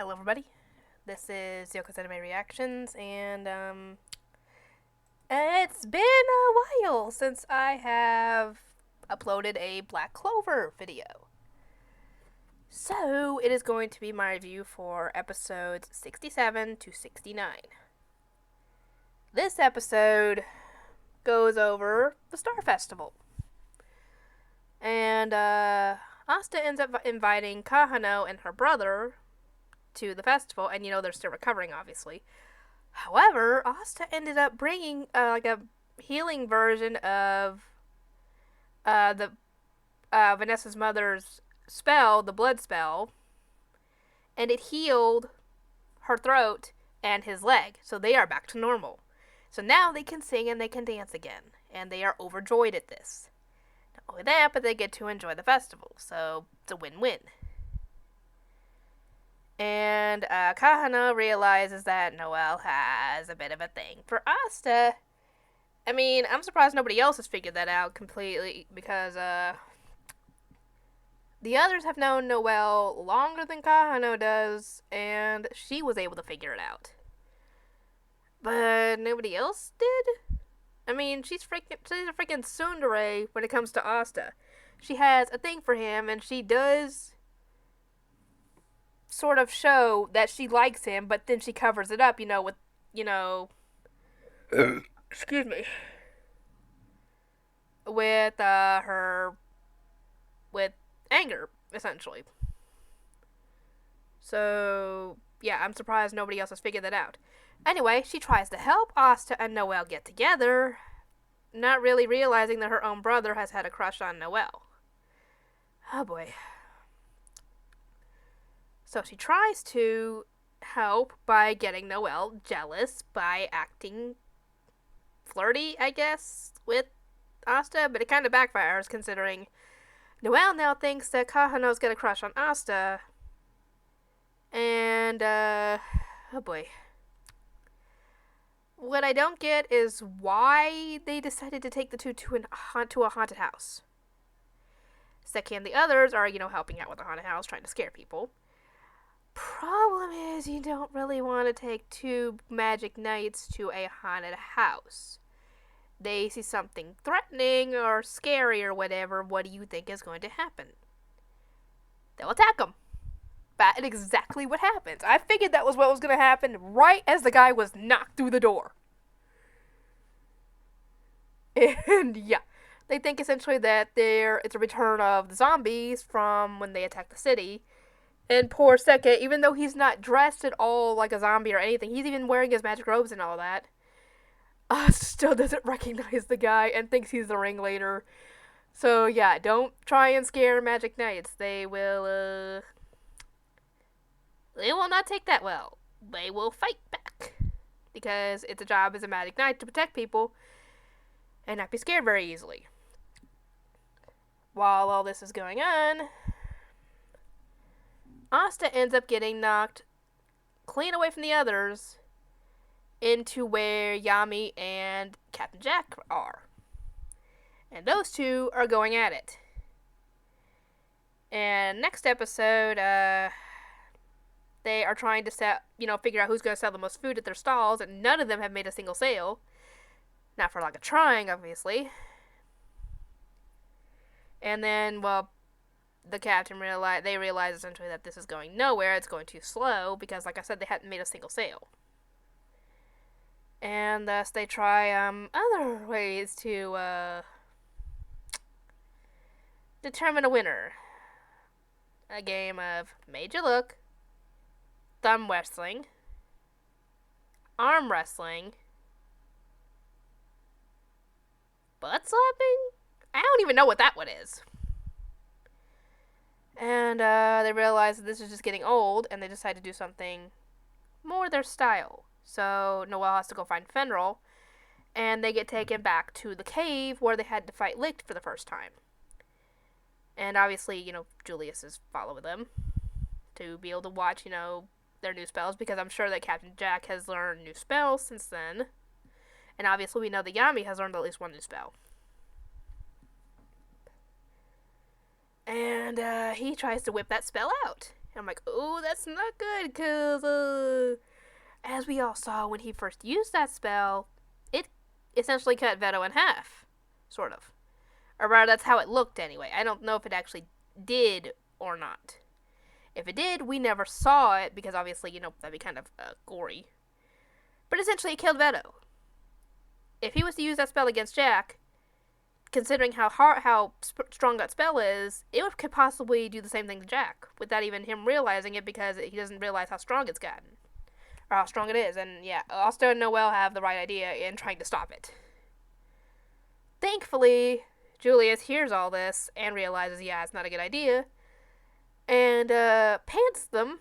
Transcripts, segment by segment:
Hello, everybody. This is Yoko's Anime Reactions, and it's been a while since I have uploaded a Black Clover video. So, it is going to be my review for episodes 67 to 69. This episode goes over the Star Festival. And, Asta ends up inviting Kahano and her brother to the festival, and they're still recovering, obviously. However, Asta ended up bringing like a healing version of the Vanessa's mother's spell, the blood spell, and it healed her throat and his leg, so they are back to normal. So now they can sing and they can dance again, and they are overjoyed at this. Not only that, but they get to enjoy the festival, so it's a win-win. And Kahana realizes that Noelle has a bit of a thing for Asta. I mean, I'm surprised nobody else has figured that out completely, because the others have known Noelle longer than Kahana does, and she was able to figure it out. But nobody else did? I mean, she's a freaking tsundere when it comes to Asta. She has a thing for him, and she does sort of show that she likes him, but then she covers it up, with, excuse me, with with anger, essentially. So, yeah, I'm surprised nobody else has figured that out. Anyway, she tries to help Asta and Noelle get together, not really realizing that her own brother has had a crush on Noelle. Oh boy. So she tries to help by getting Noelle jealous by acting flirty, I guess, with Asta, but it kind of backfires considering Noelle now thinks that Kahano's got a crush on Asta. And, oh boy. What I don't get is why they decided to take the two to a haunted house. Second, the others are, helping out with the haunted house, trying to scare people. Problem is, you don't really want to take two magic knights to a haunted house. They see something threatening or scary or whatever. What do you think is going to happen? They'll attack them. That is exactly what happens. I figured that was what was going to happen right as the guy was knocked through the door. And yeah, they think essentially that it's a return of the zombies from when they attacked the city. And poor Seke, even though he's not dressed at all like a zombie or anything, he's even wearing his magic robes and all that, still doesn't recognize the guy and thinks he's the ringleader. So yeah, don't try and scare magic knights. They will not take that well. They will fight back. Because it's a job as a magic knight to protect people and not be scared very easily. While all this is going on, Asta ends up getting knocked clean away from the others into where Yami and Captain Jack are. And those two are going at it. And next episode, they are trying to figure out who's going to sell the most food at their stalls, and none of them have made a single sale. Not for lack of trying, obviously. And then, the captain realize essentially that this is going nowhere. It's going too slow because, like I said, they hadn't made a single sale. And thus they try other ways to determine a winner. A game of Made You Look, thumb wrestling, arm wrestling, butt slapping? I don't even know what that one is. And they realize that this is just getting old, and they decide to do something more their style. So Noelle has to go find Fenrir, and they get taken back to the cave where they had to fight Licht for the first time. And obviously, Julius is following them to be able to watch, their new spells, because I'm sure that Captain Jack has learned new spells since then. And obviously we know that Yami has learned at least one new spell. And he tries to whip that spell out. And I'm like, oh, that's not good, because, as we all saw when he first used that spell, it essentially cut Veto in half. Sort of. Or rather, that's how it looked anyway. I don't know if it actually did or not. If it did, we never saw it, because obviously, that'd be kind of gory. But essentially, it killed Veto. If he was to use that spell against Jack, considering how strong that spell is, it could possibly do the same thing to Jack, without even him realizing it, because he doesn't realize how strong it's gotten. Or how strong it is. And yeah, Asta and Noelle have the right idea in trying to stop it. Thankfully, Julius hears all this and realizes, yeah, it's not a good idea, and pants them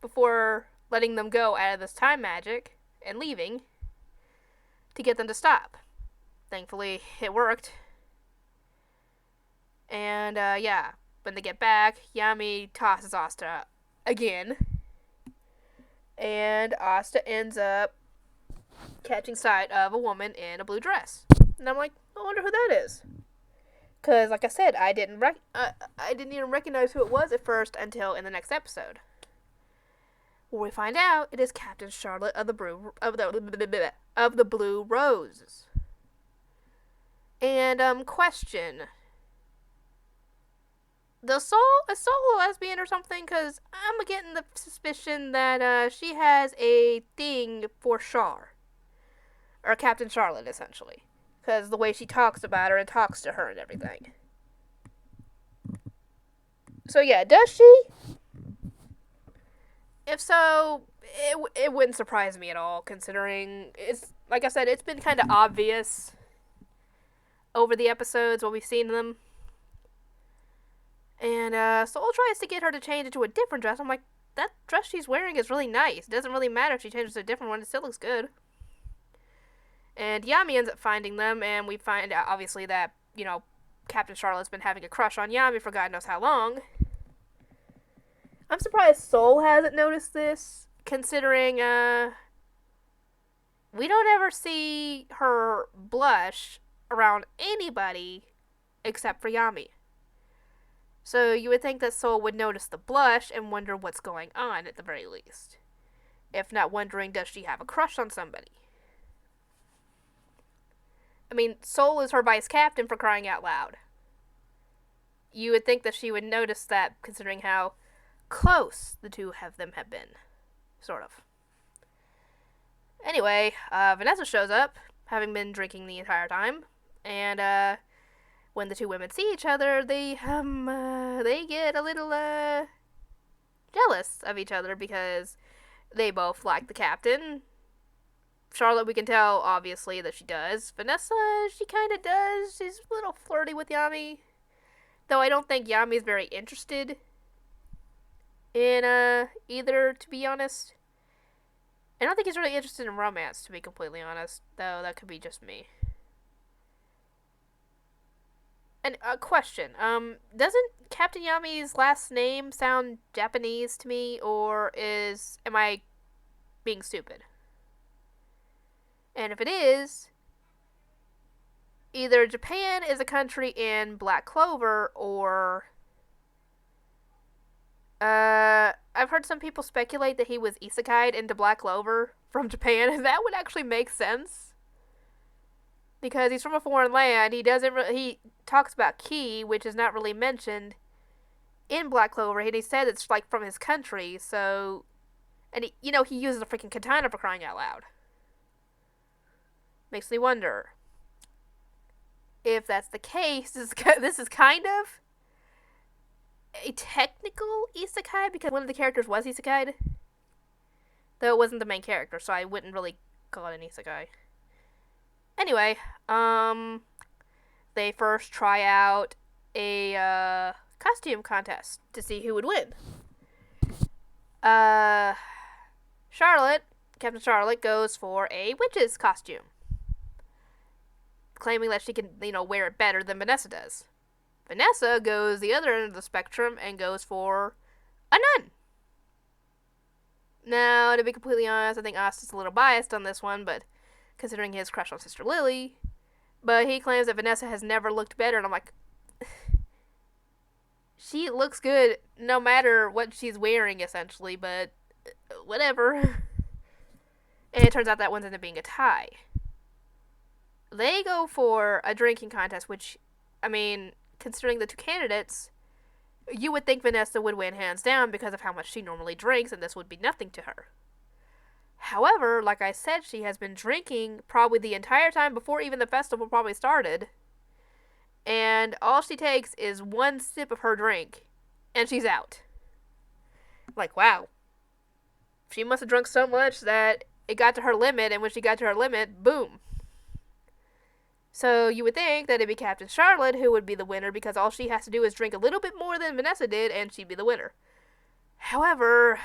before letting them go out of this time magic and leaving to get them to stop. Thankfully, it worked. And yeah, when they get back, Yami tosses Asta again, and Asta ends up catching sight of a woman in a blue dress. And I'm like, I wonder who that is. Because, like I said, I didn't even recognize who it was at first until in the next episode, where we find out it is Captain Charlotte of the Blue Roses. And question: is Soul a lesbian or something? Because I'm getting the suspicion that she has a thing for Char, or Captain Charlotte, essentially. Because the way she talks about her and talks to her and everything. So yeah, does she? If so, it wouldn't surprise me at all, considering it's, like I said, it's been kind of obvious over the episodes when we've seen them. And Soul tries to get her to change into a different dress. I'm like, that dress she's wearing is really nice. It doesn't really matter if she changes to a different one. It still looks good. And Yami ends up finding them, and we find out, obviously, that, Captain Charlotte's been having a crush on Yami for God knows how long. I'm surprised Soul hasn't noticed this, considering, we don't ever see her blush around anybody except for Yami. So you would think that Soul would notice the blush and wonder what's going on, at the very least. If not wondering, does she have a crush on somebody? I mean, Soul is her vice captain, for crying out loud. You would think that she would notice that, considering how close the two of them have been. Sort of. Anyway, Vanessa shows up, having been drinking the entire time, and when the two women see each other, they get a little jealous of each other, because they both like the captain. Charlotte, we can tell, obviously, that she does. Vanessa, she kind of does. She's a little flirty with Yami. Though I don't think Yami's very interested in either, to be honest. I don't think he's really interested in romance, to be completely honest. Though that could be just me. And a question. Doesn't Captain Yami's last name sound Japanese to me? Or am I being stupid? And if it is, either Japan is a country in Black Clover, or I've heard some people speculate that he was isekai'd into Black Clover from Japan, and that would actually make sense. Because he's from a foreign land, he talks about ki, which is not really mentioned in Black Clover, and he said it's like from his country, so, and he uses a freaking katana, for crying out loud. Makes me wonder if that's the case. This is kind of a technical isekai, because one of the characters was isekai'd, though it wasn't the main character, so I wouldn't really call it an isekai. Anyway, they first try out a costume contest to see who would win. Captain Charlotte goes for a witch's costume, claiming that she can, wear it better than Vanessa does. Vanessa goes the other end of the spectrum and goes for a nun. Now, to be completely honest, I think Asta's a little biased on this one, but considering his crush on Sister Lily, but he claims that Vanessa has never looked better, and I'm like, She looks good no matter what she's wearing, essentially, but whatever. And it turns out that one's ended up being a tie. They go for a drinking contest, which, I mean, considering the two candidates, you would think Vanessa would win hands down because of how much she normally drinks, and this would be nothing to her. However, like I said, she has been drinking probably the entire time before even the festival probably started. And all she takes is one sip of her drink, and she's out. Like, wow. She must have drunk so much that it got to her limit, and when she got to her limit, boom. So you would think that it'd be Captain Charlotte who would be the winner because all she has to do is drink a little bit more than Vanessa did, and she'd be the winner. However,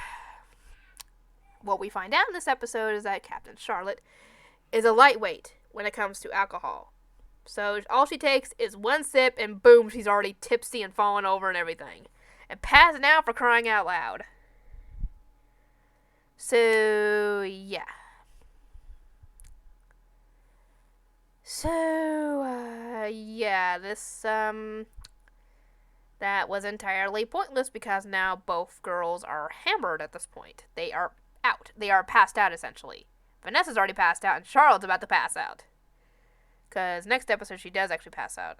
what we find out in this episode is that Captain Charlotte is a lightweight when it comes to alcohol. So all she takes is one sip, and boom, she's already tipsy and falling over and everything. And passing out for crying out loud. So, yeah. So, this, that was entirely pointless because now both girls are hammered at this point. They are out. They are passed out, essentially. Vanessa's already passed out, and Charlotte's about to pass out. Because next episode, she does actually pass out.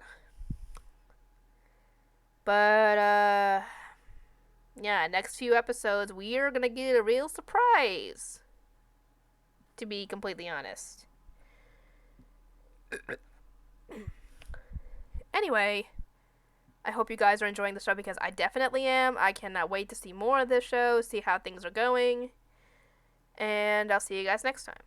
But, yeah, next few episodes, we are gonna get a real surprise. To be completely honest. Anyway, I hope you guys are enjoying the show because I definitely am. I cannot wait to see more of this show, see how things are going. And I'll see you guys next time.